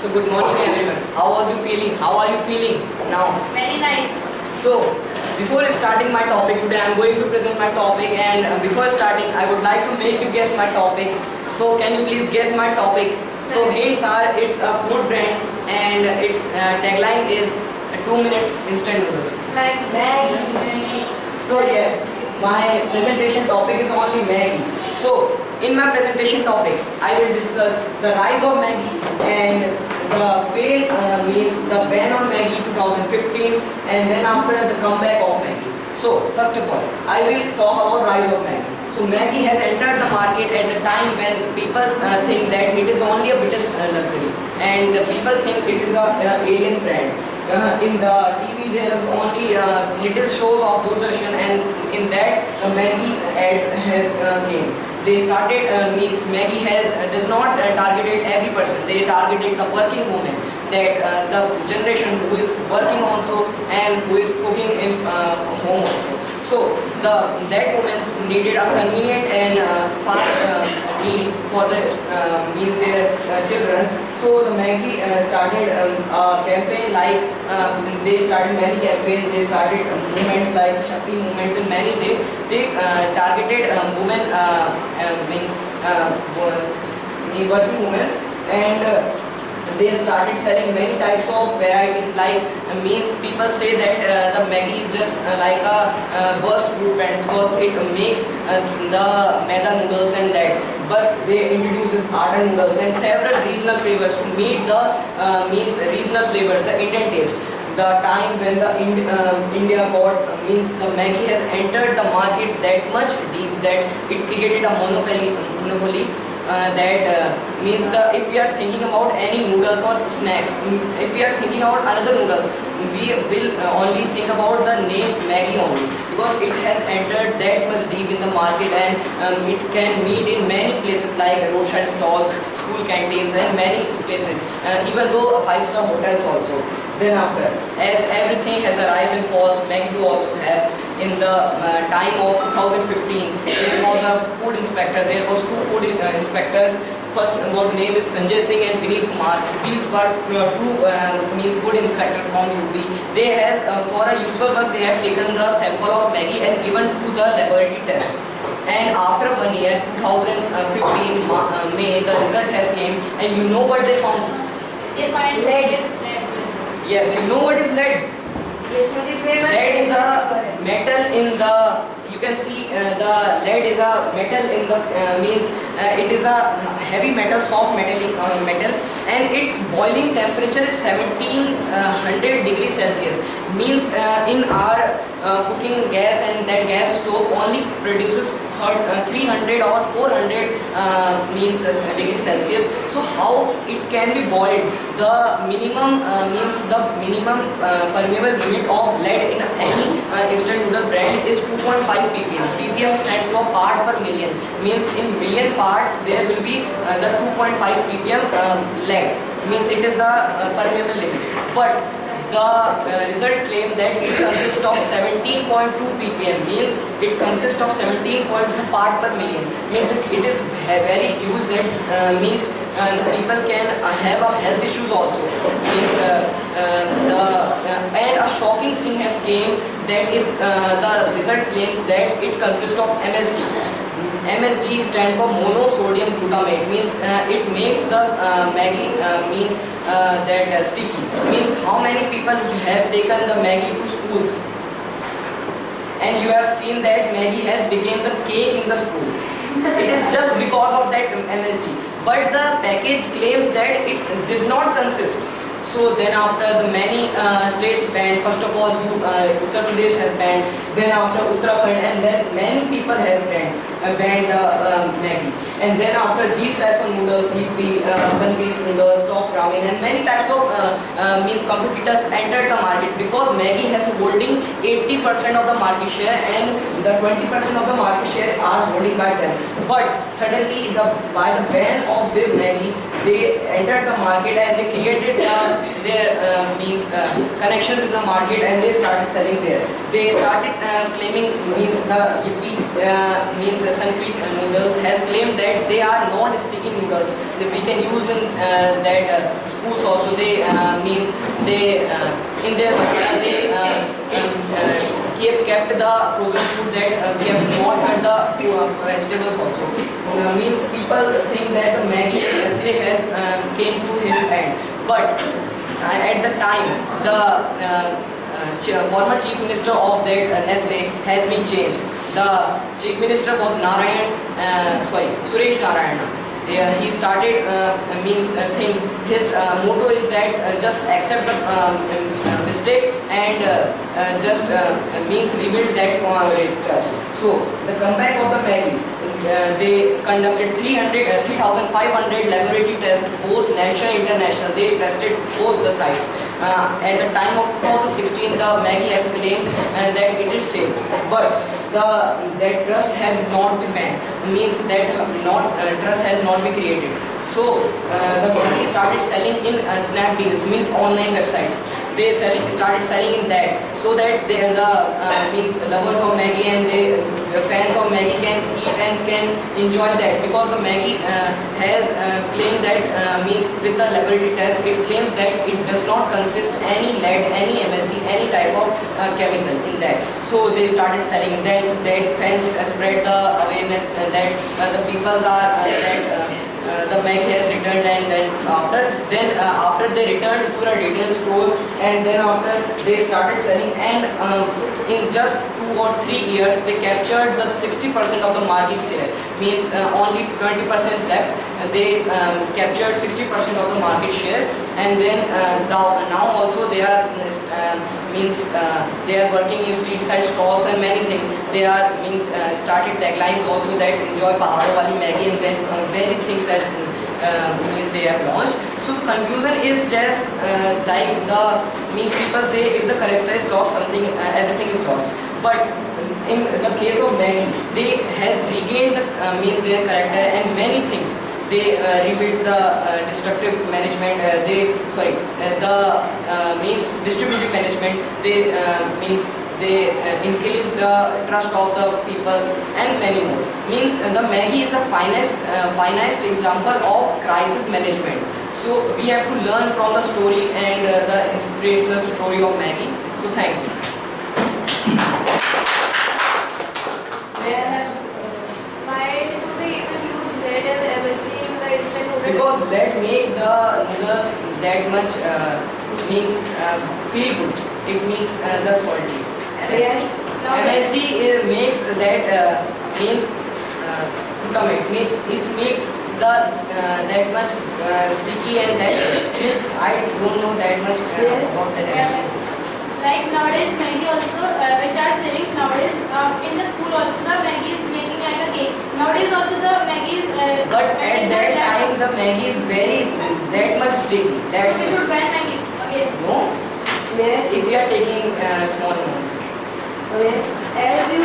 So good morning everyone. How was you feeling? How are you feeling now? Very nice. So before starting my topic today, I am going to present my topic, and before starting I would like to make you guess my topic. So can you please guess my topic? So hints are, it's a food brand and its tagline is 2 minutes instant noodles. Maggie. So yes, my presentation topic is only Maggie. So in my presentation topic, I will discuss the rise of Maggie and the fail means the ban on Maggie 2015, and then after the comeback of Maggie. So first of all, I will talk about rise of Maggie. So Maggie has entered the market at the time when people think that it is only a British luxury, and people think it is a alien brand. In the TV there is only little shows of Doordarshan, and in that Maggie ads has came. They started means Maggie does not targeted every person. They targeted the working woman, that the generation who is working also and who is cooking in home also. So that women needed a convenient and fast meal for the meals their children. So the Maggie started a campaign like they started many campaigns. They started movements like Shakti movement, and many they targeted women means working women, and they started selling many types of varieties, like means people say that the Maggie is just like a worst food brand because it makes the maida noodles and that, but they introduces atta noodles and several regional flavors to meet the means regional flavors, the Indian taste. The time when the India got means the Maggie has entered the market that much deep that it created a monopoly. That means if we are thinking about any noodles or snacks, if we are thinking about another noodles, we will only think about the name Maggie only, because it has entered that much deep in the market, and it can meet in many places like roadside stalls, school canteens, and many places, even though 5-star hotels also. Then after, as everything has a rise and falls, Maggie do also have. In the time of 2015, there was a food inspector. There was 2 food inspectors. First was name is Sanjay Singh and Vineet Kumar. These were 2 means food inspector from UP. They has for a usual work they have taken the sample of Maggie and given to the laboratory test. And after 1 year, 2015 May, the result has came, and you know what they found? They find lead. Yes, you know what is lead? Yes, it is very much. Lead is a metal in the, you can see the lead is a metal in the means it is a heavy metal, soft metallic metal, and its boiling temperature is 1700 degrees Celsius. Means in our cooking gas, and that gas stove only produces 300 or 400 means degrees Celsius. So how it can be boiled? The minimum means the minimum permeable limit of lead in any instant noodle brand is 2.5 ppm. ppm stands for part per million. Means in million parts there will be the 2.5 ppm lead. Means it is the permeable limit. But the result claim that it consists of 17.2 ppm, means it consists of 17.2 part per million. Means it is very huge, that means the people can have a health issues also. Means and a shocking thing has came that if the result claims that it consists of MSG. MSG stands for monosodium glutamate. Means it makes the Maggie means that sticky. Means how many people have taken the Maggie to schools, and you have seen that Maggie has become the cake in the school. It is just because of that MSG, but the package claims that it does not consist. So then after the many states banned, first of all Uttar Pradesh has banned, then after Uttarakhand, and then many people has banned Maggie. And then after these types of noodles, CP, sun-based noodles, top ramen, and many types of means competitors entered the market, because Maggie has holding 80% of the market share, and the 20% of the market share are holding by them. But suddenly by the ban of their Maggie, they entered the market and they created their means connections in the market, and they started selling there. They started claiming, means the UP means Sunfeed noodles has claimed that they are non-sticky noodles that we can use in that schools also they means they in their masala they kept the frozen food that we have not cut the vegetables also. Means people think that the Maggi Nestle has came to his end, but at the time the former chief minister of that Nestle has been changed. The chief minister was Suresh Narayana. He started things. His motto is that just accept the mistake and just means rebuild that trust. So the comeback of the Maggi, they conducted 3,500 laboratory tests, both national and international. They tested both the sites. At the time of 2016, the Maggi has claimed that it is safe, but that trust has not been banned. Means that trust has not been created. So the Maggi started selling in snap deals, means online websites. They started selling in that, so that the means lovers of Maggi and the fans of Maggi can eat and can enjoy that, because the Maggi has claimed that means with the laboratory test it claims that it does not consist any lead, any MSG, any type of chemical in that. So they started selling that fans spread the awareness that the peoples are the Maggi has returned, and then after they returned to the retail store, and then after they started selling, and in just 2 or 3 years they captured the 60% of the market share. Means only 20% is left. They captured 60% of the market share, and then now also they are they are working in street side stalls and many things. They are started taglines also that enjoy Pahado wali Maggi, and then many things that they have launched. So the conclusion is just like the people say, if the character is lost, something everything is lost. But in the case of Maggi, they has regained the their character and many things. They rebuilt the destructive management. Distributive management. They increase the trust of the peoples and many more. The Maggi is the finest example of crisis management. So we have to learn from the story and the inspirational story of Maggi. So thank you. Why do they even use lead and MSG in the instant noodles? Because lead make the noodles that much feel good. It makes the salty. Yes. MSG makes that glutamate. It makes the that much sticky, and that is I don't know that much about that MSG. Like nowadays, Maggi also, which are selling nowadays in the school also, the Maggi is making like a cake. Nowadays also the Maggi is. But at that time the Maggi is very that much sticky. So we should ban Maggi again. No. If we are taking small amount. As you